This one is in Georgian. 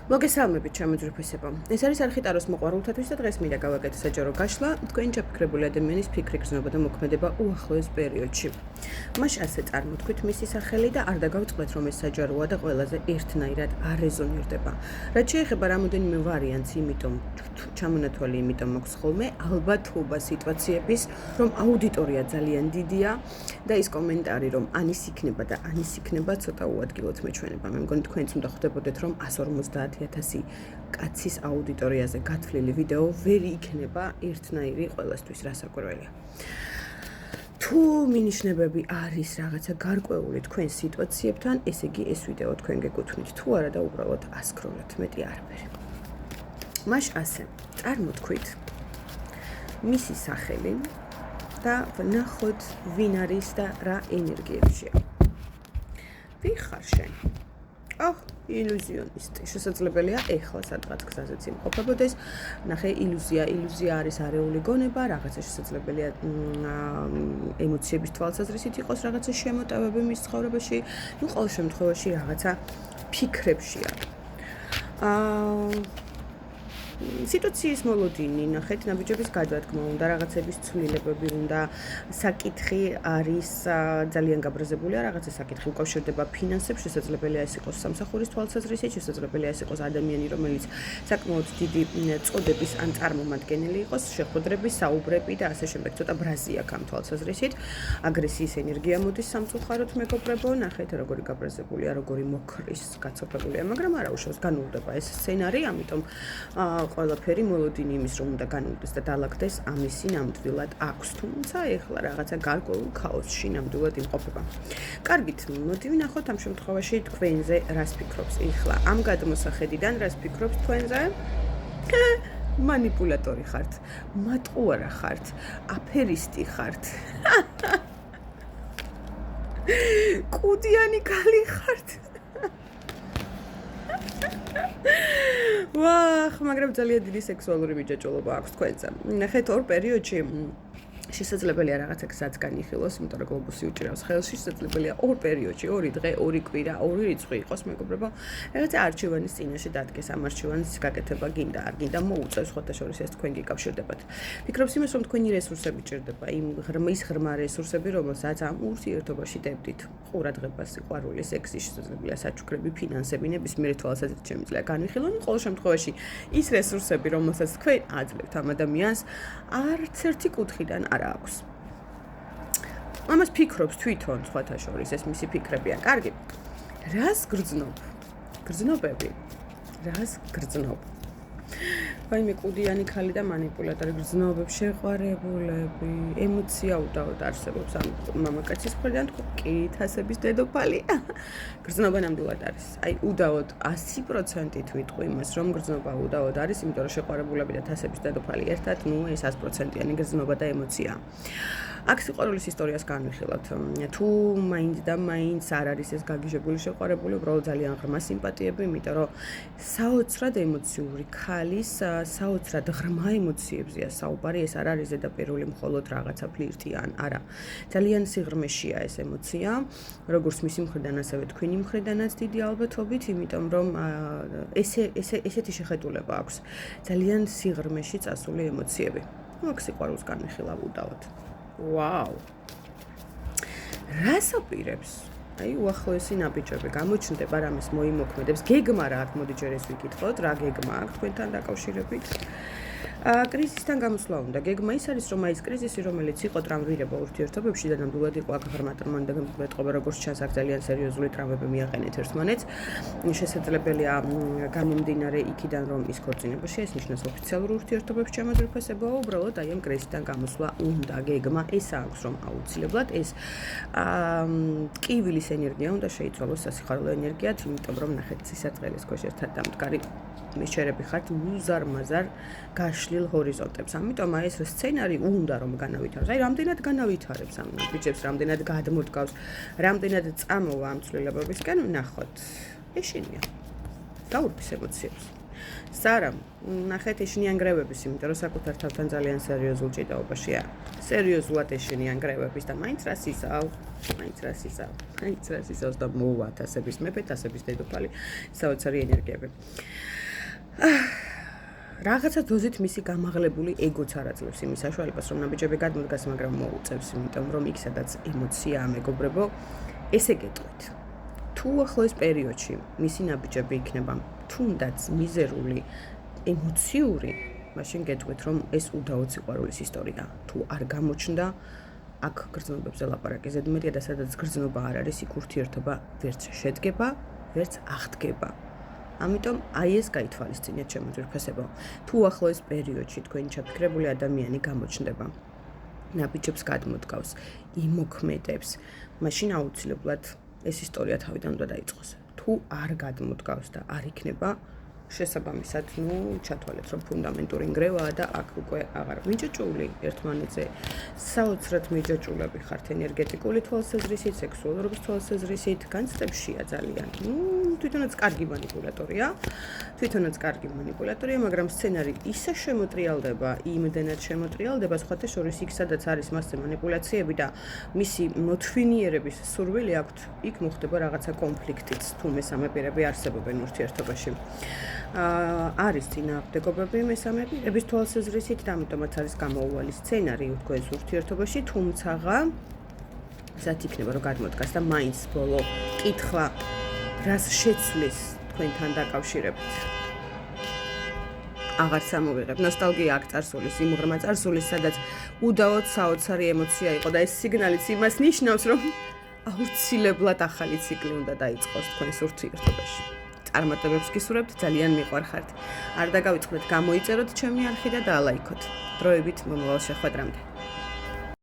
მოგესალმებით, ჩემო ძვირფასებო. ეს არის არხიტაროს მოყვარულთათვის და დღეს მინდა გავაკეთო საჯარო გაშლა თქვენი ჩაფიქრებული ადამიანის ფიქრი, გრძნობა და მოქმედება უახლოეს პერიოდში. მას ასე წარმოთქვით მისი სახელი და არ დაგავიწყდეთ, რომ ეს საჯაროა და ყველაზე ერთნაირად არ რეზონირდება. რაც შეეხება რამოდენიმე ვარიანტს, იმიტომ ჩამონათვალი იმიტომ მაქვს ხოლმე ალბათობა სიტუაციების, რომ აუდიტორია ძალიან დიდია და ის კომენტარი, რომ ანის იქნება და ანის იქნება ცოტა უადგილოდ მეჩვენება. მე მგონი თქვენც უნდა ხვდებოდეთ, რომ 150,000 კაცის აუდიტორიაზე გათვლილი ვიდეო ვერ იქნება ერთნაირი ყველასთვის რასაკვირველია. თუ მინიშნებები არის რაღაცა გარკვეული თქვენ სიტუაციებთან, ესე იგი ეს ვიდეო თქვენ გეკუთვნით, თუ არა და უბრალოდ ასკროლეთ, მეტი არაფერი. მაშ ასე, წარმოთქვით მისი სახელი და ვნახოთ ვინ არის და რა ენერგიებშია. ვინ ხარ შენ? ილუზიონისტი. შესაძლებელია ეხლა სადღაც გზაზეც იმყოფებოდეს. ნახე, ილუზია არის არეული გონება, რაღაცა შესაძლებელია ემოციების თვალსაზრისით იყოს რაღაცა შემოტევები მის ცხოვრებაში. ნუ ყოველ შემთხვევაში რაღაცა ფიქრებშია. სიტუაციის მოლოდინი, ნახეთ, ნაბიჯების გადადგმა უნდა, რაღაცების ცვლილებები უნდა, საკითხი არის ძალიან გაბრაზებულია, რაღაცა საკითხი უკავშირდება ფინანსებს, შესაძლებელია ეს იყოს სამსახურის თვალსაზრისით, შესაძლებელია ეს იყოს ადამიანი, რომელიც საკმაოდ დიდი წოდების ან წარმომადგენელი იყოს, შეხვედრების, საუბრები და ასე შემდეგ, ცოტა ბრაზი აქვს ამ თვალსაზრისით. აგრესიის ენერგია მოდის სამწუხაროდ მეგობრებო, ნახეთ, როგორი გაბრაზებულია, როგორი მოქრის გაცოფებულია, მაგრამ არა უშავს განულდება ეს სცენარი, ამიტომ ყველაფერი მოლოდინი იმის რომ უნდა განულდეს და დაალაგდეს ამისი ნამდვილად აქვს, თუმცა ეხლა რაღაცა გარკვეულ ქაოსში ნამდვილად იმყოფება. კარგით, მოდი ვნახოთ ამ შემთხვევაში თქვენზე რას ფიქრობს ეხლა. ამ გადმოსახედიდან რას ფიქრობს თქვენზე? მანიპულატორი ხართ, მატყუარა ხართ, აფერისტი ხართ. კუდიანი ქალი ხართ. ვახ, მაგრამ ძალიან დიდი სექსუალური მიჯაჭვობა აქვს თქვენზე. ნახეთ, ორ პერიოდში შესაძლებელია რაღაცა გზაც განიხილოს, იმიტომ რომ გლობუსი უჭირავს ხელში, შესაძლებელია ორ პერიოდში, 2 დღე, 2 კვირა, 2 რიცხვი იყოს, მეგობრებო. რაღაცა არჩევანის წინაშე დადგეს, ამ არჩევანის გაკეთება გინდა, არ გინდა მოუწევს, ხოთა შორის ეს თქვენ გიკავშირდებათ. ფიქრობს იმას, რომ თქვენი რესურსები ჭირდება, ის ღრმა რესურსები, რომელსაც ამ ურთიერთობაში დებდით. ყურადღება, სიყვარული, სექსი, შესაძლებელია საჩუქრები, ფინანსები, ნებისმიერი თვალსაზრისით შემიძლია განვიხილონ. ყოველ შემთხვევაში ის რესურსები, რომელსაც თქვენ აძლევთ ამ ადამიანს, არც ერთი კუთხიდან არ აქვს. ამას ფიქრობს თვითონ სხვათა შორის, ეს მისი ფიქრებია. კარგი. რას გრძნობ? გრძნობები. რას გრძნობ? ვაიმე, კუდიანი ქალი და მანიპულატორი, გრძნობებს, შეყვარებულები, ემოცია უდაოდ არსებობს ამ მამაკაცის მხრიდან, თქო, კი, თასების დედოფალი. გრძნობა ნამდვილად არის. აი, უდაოდ 100%-ით ვიტყვი იმას, რომ გრძნობა უდაოდ არის, იმიტომ რომ შეყვარებულები და თასების დედოფალი ერთად, ნუ ეს 100%-იანი გრძნობა და ემოციაა. აქ სიყვარულის ისტორიას განვიხილავთ. თუ მაინც და მაინც არ არის ეს გაგიჟებული შეყვარებული, უბრალოდ ძალიან ღრმა სიმპათიები, იმიტომ რომ საოცრად ემოციური ქალის, საოცრად ღრმა ემოციებზია საუბარი, ეს არ არის ზედაპირული მხოლოდ რაღაცა ფლირტი ან არა. ძალიან სიღრმეშია ეს ემოცია, როგორც მისი მხრიდან, ასევე თქვენი მხრიდანაც დიდი ალბათობით, იმიტომ რომ ესეთი შეხედულება აქვს. ძალიან სიღრმეში წასული ემოციები. აქ სიყვარულს განვიხილავ უდავოდ. ვაუ. რას აპირებს? აი, უახლოესი ნაბიჯები გამოჩნდება, რამეს მოიმოქმედებს. გეგმა რა აქვს, მოდი ჯერ ეს ვიკითხოთ, რა გეგმა აქვს თქვენთან დაკავშირებით? კრიზისთან გამოსვლა უნდა. გეგმა ის არის, რომ აი ეს კრიზისი, რომელიც იყო ტრამვირება ურთიერთობებში და ნამდვილად იყო აქ ღრმა ტრამვირება, როგორც ჩანს, აქ ძალიან სერიოზული ტრამვები მიაყენეთ ერთმანეთს. შესაძლებელია გამომდინარე იქიდან, რომ ის ქორწინებაში, ეს ნიშნავს ოფიციალურ ურთიერთობებს შემოძრფესება, უბრალოდ აი ამ კრიზისთან გამოსვლა უნდა. გეგმა ეს აქვს, რომ აუცილებლად ეს ტკივილის ენერგია უნდა შეიცვალოს სასიხარულო ენერგიად, იმიტომ რომ ნახეთ, სისაწყლის ქვეშ ერთად დამდგარი მეშერები ხართ უზარმაზარ გაშლილ ჰორიზონტებს. ამიტომ აი ეს სცენარი უნდა რომ განავითაროს. აი, რამდენად განავითარებს ამ ბიჭებს, რამდენად გადმოდგავს, რამდენად წამოვა ამ ცვლილებებისკენ, ნახოთ. ეშინია. გაურბის ემოციებს. სარა, ნახეთ ეშინიან გრევების, იმიტომ რომ საკუთარ თავთან ძალიან სერიოზულ ჭიდაობაშია. სერიოზულად ეშინიან გრევების და მაინც რას ისაავს და მოვა ათასების მეფე, ათასების დედოფალი, საოცარი ენერგიები. რაღაცა დოზით მისი გამაღლებული ეგოც არ აძლევს იმის საშუალებას, რომ ნაბიჯები გადმოდგას, მაგრამ მოუწევს, იმიტომ რომ იქ სადაც ემოციაა, მეგობრებო, ესე გეტყვით. თუ ახლოს პერიოდში მისი ნაბიჯები იქნება თუნდაც მიზერული, ემოციური, მაშინ გეტყვით, რომ ეს უდაოდ სიყვარულის ისტორია. თუ არ გამოჩნდა, აქ გრძნობებზე ლაპარაკი ზედმეტია და სადაც გრძნობა არ არის, იქ ურთიერთობა ვერც შედგება, ვერც აღდგება. ამიტომ აი ეს გაითვალისწინეთ ჩემო ძვირფასებო. თუ ახლოს პერიოდში თქვენი ჩაფიქრებული ადამიანი გამოჩნდება, ნაბიჯებს გადმოდგავს, იმოქმედებს, მაშინ აუცილებლად ეს ისტორია თავიდან უნდა დაიწყოს. თუ არ გადმოდგავს და არ იქნება, შესაბამისად, ჩათვალეთ, რომ ფუნდამენტური ნგრევაა და აქ უკვე აღარ მიჯაჭვული ერთმანეთზე. საოცრად მიჯაჭვულები ხართ ენერგეტიკული თვალსაზრისით, სექსუალურობის თვალსაზრისით, განცდებშია ძალიან. თვითონაც კარგი მანიპულატორია, მაგრამ სცენარი ისე შემოტრიალდება, იმდენად შემოტრიალდება, სხვათა შორის იქ სადაც არის მასზე მანიპულაციები და მისი მოთვინიერების სურვილი აქვთ, იქ მოხდება რაღაცა კონფლიქტიც, თუ მესამე პირები არსებობენ ურთიერთობაში. არის წინააღმდეგობები მესამე პირების თვალსაზრისით და ამიტომაც არის გამოუვალი სცენარი თქვენს ურთიერთობაში, თუმცა ზათ იქნება რომ გადმოდგას და მაინც ბოლო კითხვა რას შეცვლის თქვენთან დაკავშირებით. აღარც ამოვიღებ. ნოსტალგია აქ წარსულის, იმღრმა წარსულის, სადაც უდაოდ საოცარი ემოცია იყო და ეს სიგნალიც იმას ნიშნავს, რომ აუცილებლად ახალი ციკლი უნდა დაიწყოს თქვენს ურთიერთობაში. წარმატებებს გისურვებთ, ძალიან მიყვარხართ. არ დაგავიწყდეთ, გამოიწეროთ ჩემი არხი და დაალაიქოთ. დროებით მომავალ შეხვედრამდე.